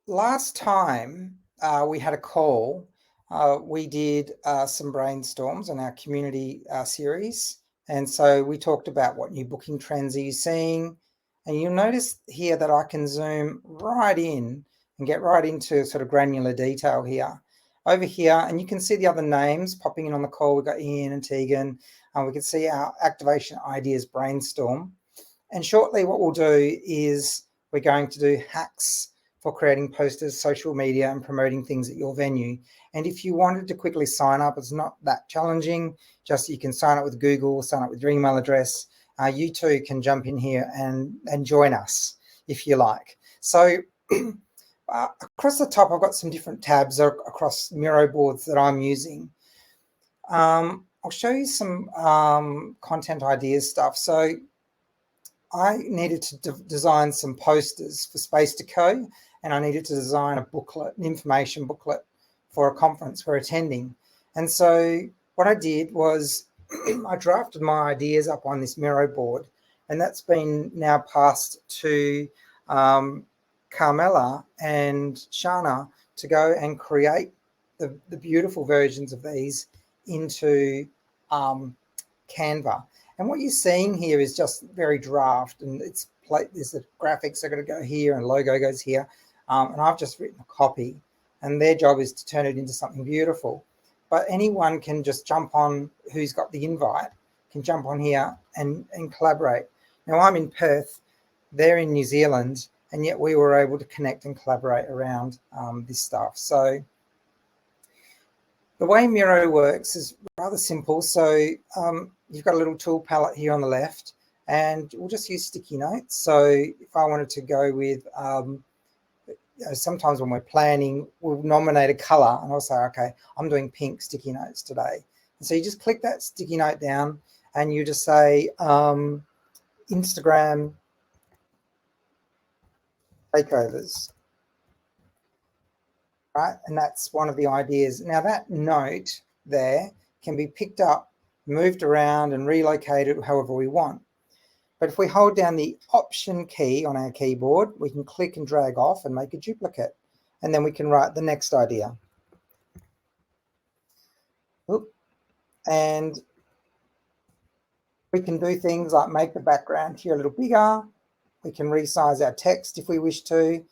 last time we had a call, we did some brainstorms on our community series. And so we talked about what new booking trends are you seeing. And you'll notice here that I can zoom right in and get right into sort of granular detail here. Over here, and you can see the other names popping in on the call. We've got Ian and Tegan. We can see our activation ideas brainstorm. And shortly what we'll do is we're going to do hacks for creating posters, social media, and promoting things at your venue. And if you wanted to quickly sign up, it's not that challenging. Just you can sign up with Google, sign up with your email address. You too can jump in here and join us if you like. So across the top, I've got some different tabs across Miro boards that I'm using. I'll show you some content ideas stuff. So I needed to design some posters for SpacetoCo, and I needed to design a booklet, an information booklet for a conference we're attending. And so what I did was I drafted my ideas up on this Miro board, and that's been now passed to Carmela and Shana to go and create the beautiful versions of these into Canva. And what you're seeing here is just very draft, and there's the graphics are going to go here and logo goes here. and I've just written a copy, and their job is to turn it into something beautiful. But anyone can just jump on, who's got the invite, can jump on here and collaborate. Now, I'm in Perth, they're in New Zealand, and yet we were able to connect and collaborate around this stuff. So the way Miro works is rather simple. So you've got a little tool palette here on the left, and we'll just use sticky notes. So if I wanted to go with, sometimes when we're planning, we'll nominate a color, and I'll say, okay, I'm doing pink sticky notes today. And so you just click that sticky note down, and you just say Instagram takeovers. Right, and that's one of the ideas. Now that note there can be picked up, moved around and relocated however we want. But if we hold down the Option key on our keyboard, we can click and drag off and make a duplicate. And then we can write the next idea. Oop. And we can do things like make the background here a little bigger. We can resize our text if we wish to.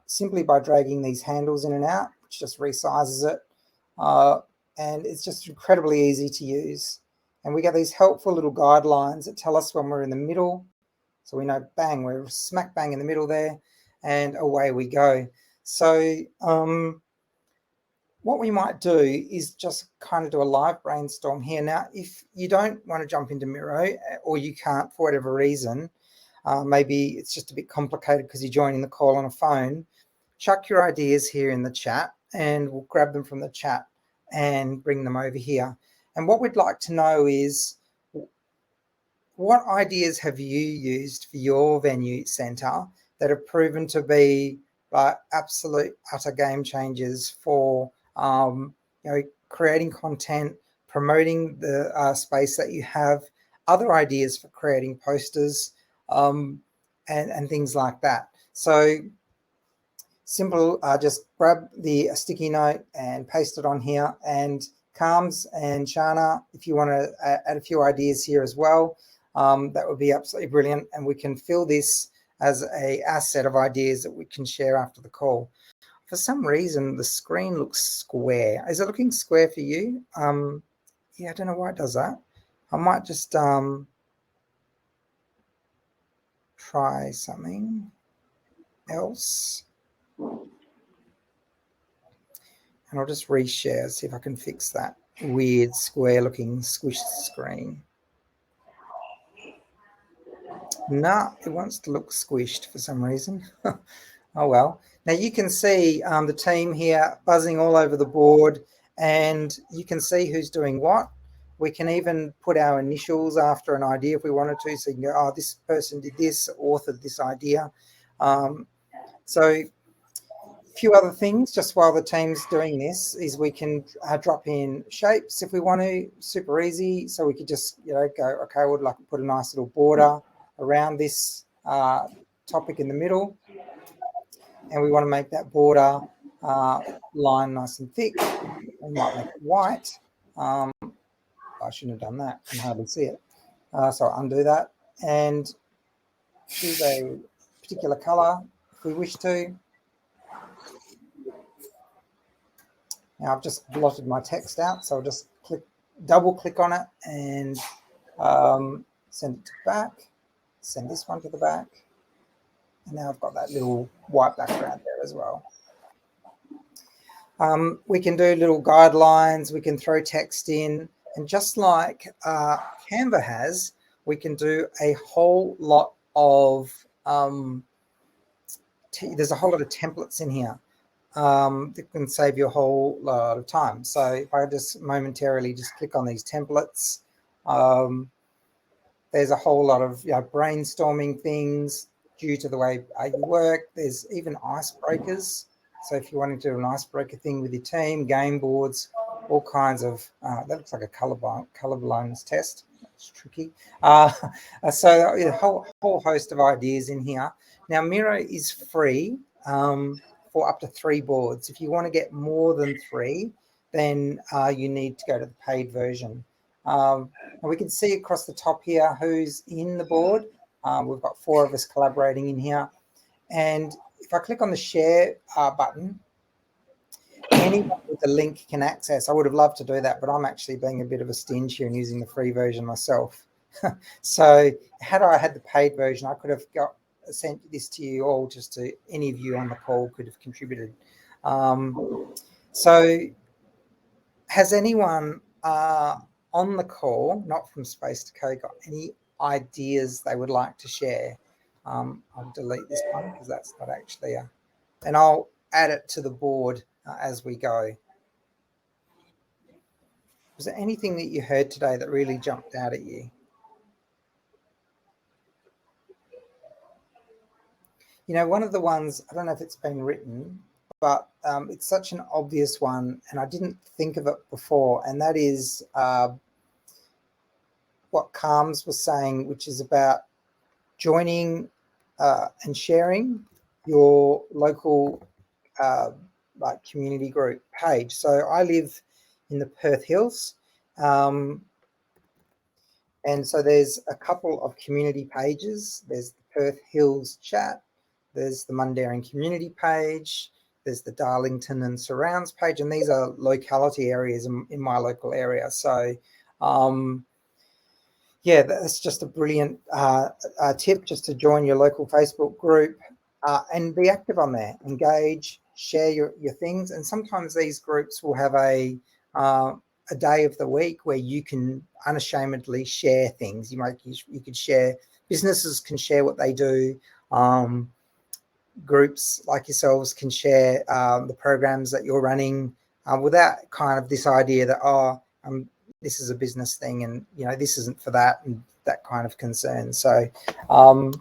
Simply by dragging these handles in and out, which just resizes it. And it's just incredibly easy to use. And we get these helpful little guidelines that tell us when we're in the middle. So we know, bang, we're smack bang in the middle there, and away we go. So what we might do is just kind of do a live brainstorm here. Now, if you don't want to jump into Miro, or you can't for whatever reason, maybe it's just a bit complicated because you're joining the call on a phone, chuck your ideas here in the chat and we'll grab them from the chat and bring them over here. And what we'd like to know is, what ideas have you used for your venue centre that have proven to be absolute utter game changers for creating content, promoting the space that you have, other ideas for creating posters, and things like that. So simple, just grab the sticky note and paste it on here. And Carms and Shana, if you want to add a few ideas here as well, that would be absolutely brilliant. And we can fill this as an asset of ideas that we can share after the call. For some reason, the screen looks square. Is it looking square for you? Yeah, I don't know why it does that. I might just try something else. And I'll just reshare, see if I can fix that weird square looking squished screen. Nah, it wants to look squished for some reason. Oh well. Now you can see the team here buzzing all over the board, and you can see who's doing what. We can even put our initials after an idea if we wanted to, so you can go, oh, this person did this, authored this idea. So a few other things just while the team's doing this is we can drop in shapes if we want to, super easy. So we could just go, okay, I would like to put a nice little border around this topic in the middle. And we want to make that border line nice and thick. We might make it white. I shouldn't have done that. I can hardly see it. So I'll undo that and choose a particular color if we wish to. Now I've just blotted my text out, so I'll just double click on it and send it to the back, send this one to the back. And now I've got that little white background there as well. We can do little guidelines, we can throw text in, and just like Canva has, we can do a whole lot of, there's a whole lot of templates in here that can save you a whole lot of time. So if I just momentarily just click on these templates, there's a whole lot of brainstorming things due to the way you work. There's even icebreakers. So if you want to do an icebreaker thing with your team, game boards, all kinds of, that looks like a color blindness test. That's tricky. So a whole host of ideas in here. Now Miro is free for up to 3 boards. If you want to get more than 3, then you need to go to the paid version. And we can see across the top here who's in the board. We've got 4 of us collaborating in here. And if I click on the share button, anyone with the link can access. I would have loved to do that, but I'm actually being a bit of a stinge here and using the free version myself. So had I had the paid version, I could have sent this to you all, just to any of you on the call could have contributed. So has anyone on the call, not from SpacetoCo, got any ideas they would like to share? I'll delete this one because that's not actually and I'll add it to the board as we go. Was there anything that you heard today that really jumped out at you? You know, one of the ones, I don't know if it's been written, but it's such an obvious one, and I didn't think of it before, and that is what Calms was saying, which is about joining and sharing your local like community group page. So I live in the Perth Hills, and so there's a couple of community pages. There's the Perth Hills chat, there's the Mundaring community page, there's the Darlington and surrounds page, and these are locality areas in my local area. So yeah, that's just a brilliant tip, just to join your local Facebook group and be active on there, engage, share your things. And sometimes these groups will have a day of the week where you can unashamedly share things. You could share, businesses can share what they do. Groups like yourselves can share the programs that you're running without kind of this idea that, this is a business thing and, you know, this isn't for that, and that kind of concern. So we'll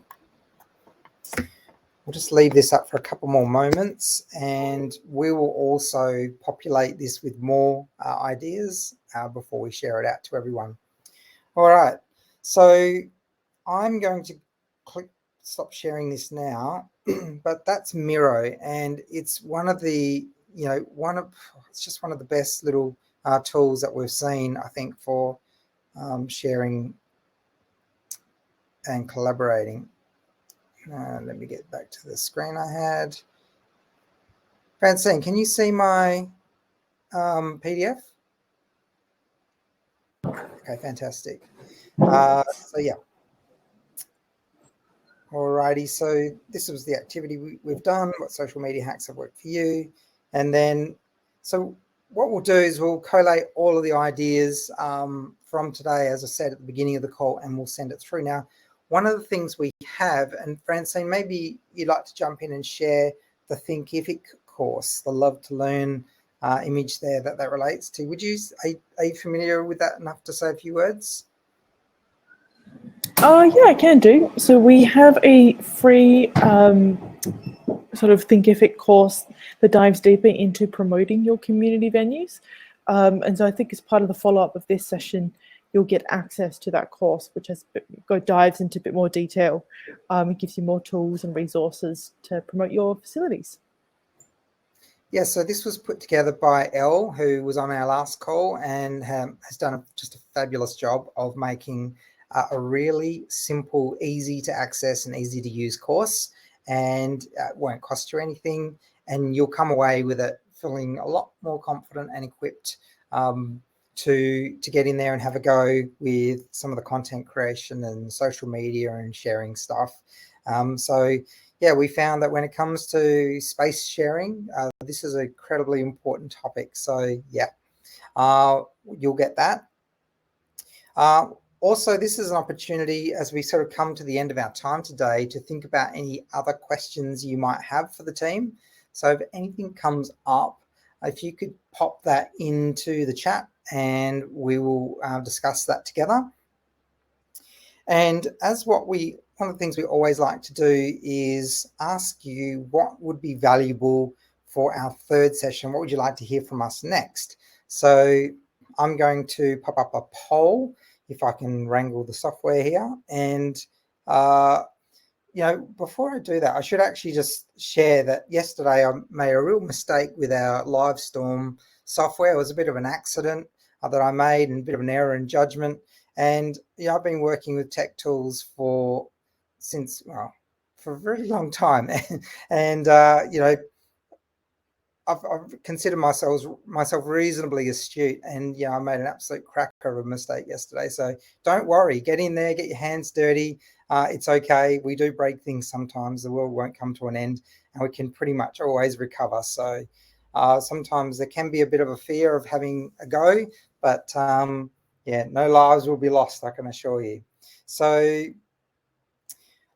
just leave this up for a couple more moments, and we will also populate this with more ideas before we share it out to everyone. All right, so I'm going to stop sharing this now, but that's Miro, and it's one of the, it's just one of the best little tools that we've seen, I think, for sharing and collaborating. Let me get back to the screen I had. Francine, can you see my PDF? Okay, fantastic. So yeah. Alrighty, so this was the activity we've done. What social media hacks have worked for you? And then, so what we'll do is we'll collate all of the ideas from today, as I said at the beginning of the call, and we'll send it through. Now, one of the things we have, and Francine, maybe you'd like to jump in and share the Thinkific course, the Love to Learn image there that relates to. Are you familiar with that enough to say a few words? Yeah, I can do. So we have a free sort of Thinkific course that dives deeper into promoting your community venues. And so I think as part of the follow-up of this session, you'll get access to that course, which dives into a bit more detail. It gives you more tools and resources to promote your facilities. Yeah, so this was put together by Elle, who was on our last call and has done just a fabulous job of making a really simple, easy to access and easy to use course, and it won't cost you anything, and you'll come away with it feeling a lot more confident and equipped to get in there and have a go with some of the content creation and social media and sharing stuff. So yeah, we found that when it comes to space sharing, this is an incredibly important topic. So yeah, you'll get that. Also, this is an opportunity as we sort of come to the end of our time today to think about any other questions you might have for the team. So if anything comes up, if you could pop that into the chat and we will discuss that together. And one of the things we always like to do is ask you what would be valuable for our third session. What would you like to hear from us next? So I'm going to pop up a poll if I can wrangle the software here. And, before I do that, I should actually just share that yesterday I made a real mistake with our Livestorm software. It was a bit of an accident that I made and a bit of an error in judgment. And I've been working with tech tools for for a very long time, and you know, I've considered myself reasonably astute, and yeah, I made an absolute cracker of a mistake yesterday. So don't worry, get in there, get your hands dirty. It's okay. We do break things sometimes. The world won't come to an end, and we can pretty much always recover. So sometimes there can be a bit of a fear of having a go, but yeah, no lives will be lost, I can assure you. So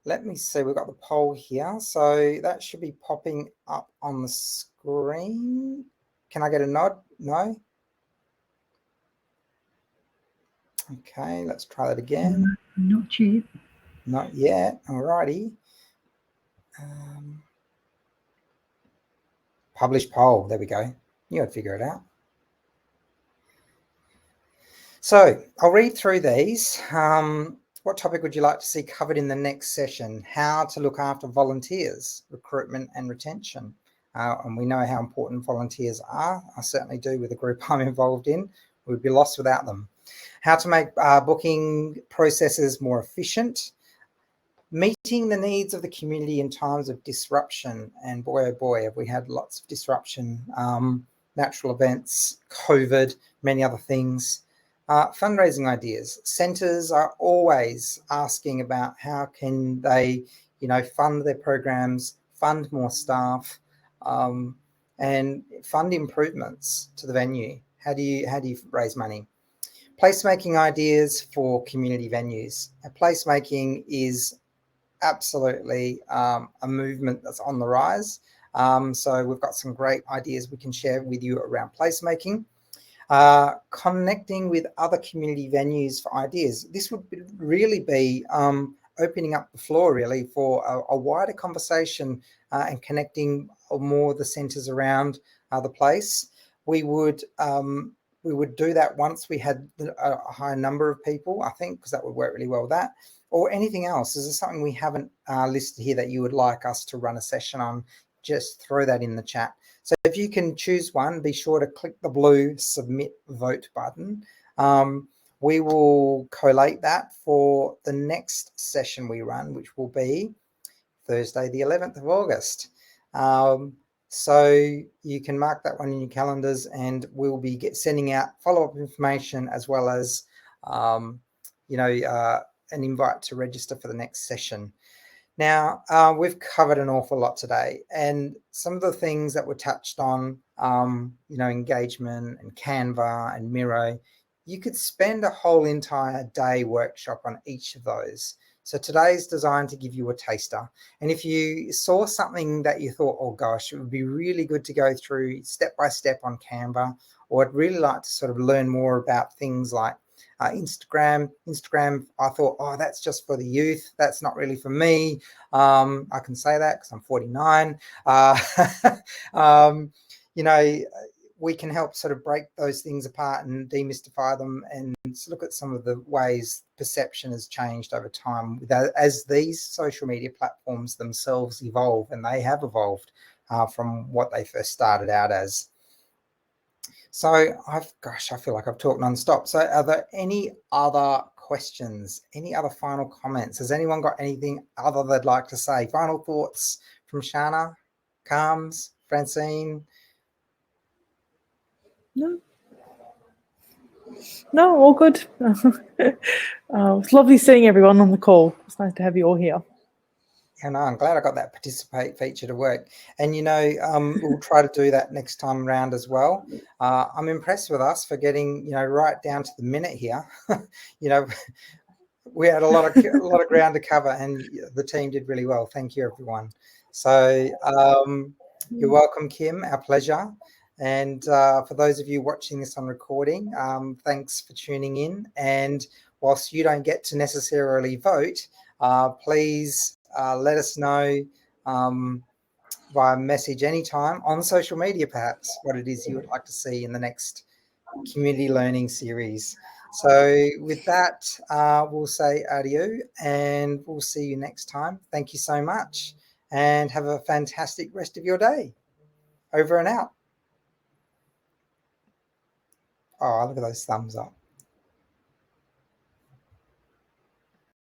let me see, we've got the poll here. So that should be popping up on the screen. Can I get a nod? No? Okay, let's try that again. Not yet. Not yet. Alrighty. Publish poll. There we go. You would figure it out. So I'll read through these. What topic would you like to see covered in the next session? How to look after volunteers, recruitment and retention. And we know how important volunteers are. I certainly do with the group I'm involved in. We'd be lost without them. How to make booking processes more efficient. Meeting the needs of the community in times of disruption. And boy, oh boy, have we had lots of disruption. Natural events, COVID, many other things. Fundraising ideas. Centres are always asking about how can they, you know, fund their programs, fund more staff, and fund improvements to the venue. How do you raise money? Placemaking ideas for community venues. Placemaking is absolutely a movement that's on the rise. So we've got some great ideas we can share with you around placemaking. Connecting with other community venues for ideas. This would really be opening up the floor really for a wider conversation and connecting more of the centres around the place. We would do that once we had a high number of people, I think, because that would work really well with that. Or anything else. Is there something we haven't listed here that you would like us to run a session on? Just throw that in the chat. So if you can choose one, be sure to click the blue submit vote button. We will collate that for the next session we run, which will be Thursday, the 11th of August. So you can mark that one in your calendars, and we'll be sending out follow-up information as well as, you know, an invite to register for the next session. Now, we've covered an awful lot today, and some of the things that were touched on, you know, engagement and Canva and Miro, you could spend a whole entire day workshop on each of those. So today's designed to give you a taster. And if you saw something that you thought, oh gosh, it would be really good to go through step by step on Canva, or I'd really like to sort of learn more about things like Instagram, I thought, oh, that's just for the youth. That's not really for me. I can say that because I'm 49. You know, we can help sort of break those things apart and demystify them, and look at some of the ways perception has changed over time as these social media platforms themselves evolve, and they have evolved from what they first started out as. So I feel like I've talked non-stop. So are there any other questions? Any other final comments? Has anyone got anything other they'd like to say? Final thoughts from Shana, Carms, Francine? No, all good. It's lovely seeing everyone on the call. It's nice to have you all here. Yeah, no, I'm glad I got that participate feature to work. And, you know, we'll try to do that next time around as well. I'm impressed with us for getting, you know, right down to the minute here. You know, we had a lot of ground to cover, and the team did really well. Thank you, everyone. So you're welcome, Kim. Our pleasure. And for those of you watching this on recording, thanks for tuning in. And whilst you don't get to necessarily vote, please let us know via message anytime on social media, perhaps, what it is you would like to see in the next community learning series. So with that, we'll say adieu, and we'll see you next time. Thank you so much, and have a fantastic rest of your day. Over and out. Oh, look at those thumbs up.